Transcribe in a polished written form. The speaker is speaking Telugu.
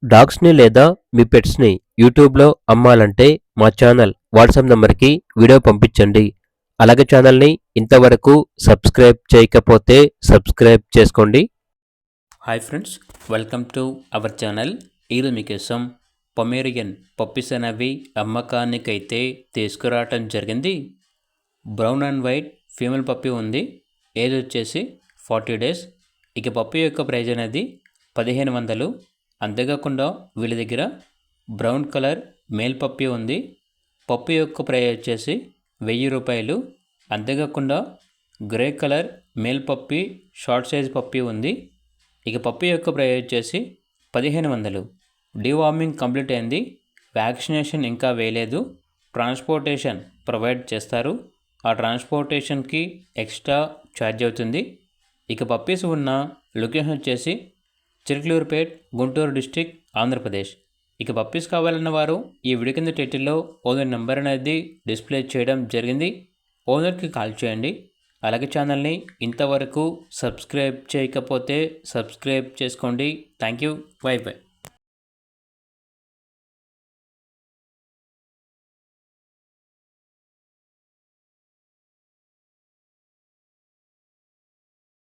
డాగ్స్‌ని లేదా మీ పెట్స్‌ని యూట్యూబ్‌లో అమ్మాలంటే మా ఛానల్ వాట్సాప్ నంబర్‌కి వీడియో పంపించండి. అలాగే ఛానల్‌ని ఇంతవరకు సబ్స్క్రైబ్ చేయకపోతే సబ్స్క్రైబ్ చేసుకోండి. Hi friends, welcome to our channel. ఈరోజు మీకోసం పొమేరియన్ పప్పీస్ అనేవి అమ్మకానికైతే తీసుకురావటం జరిగింది. Brown and white female puppy ఉంది. ఏజ్ వచ్చేసి 40 డేస్. ఇక పప్పీ యొక్క ప్రైజ్ అనేది 1500. అంతేకాకుండా వీళ్ళ దగ్గర బ్రౌన్ కలర్ మేల్ పప్పీ ఉంది. పప్పీ యొక్క ప్రైజ్ వచ్చేసి 1000 రూపాయలు. అంతేకాకుండా grey colour male puppy short size puppy ఉంది. ఇక పప్పీ యొక్క ప్రైజ్ వచ్చేసి 1500. డీవార్మింగ్ కంప్లీట్ అయింది. వ్యాక్సినేషన్ ఇంకా వేయలేదు. ట్రాన్స్పోర్టేషన్ ప్రొవైడ్ చేస్తారు. ఆ ట్రాన్స్పోర్టేషన్కి ఎక్స్ట్రా ఛార్జ్ అవుతుంది. ఇక పప్పీస్ ఉన్న లొకేషన్ వచ్చేసి చిలకలూరుపేట్, గుంటూరు డిస్టిక్, ఆంధ్రప్రదేశ్. ఇక పప్పీస్ కావాలన్న వారు ఈ వీడియో కింద టైటిల్లో ఓనర్ నెంబర్ అనేది డిస్ప్లే చేయడం జరిగింది. ఓనర్కి కాల్ చేయండి. అలాగే ఛానల్ని ఇంతవరకు సబ్స్క్రైబ్ చేయకపోతే సబ్స్క్రైబ్ చేసుకోండి. Thank you. By by.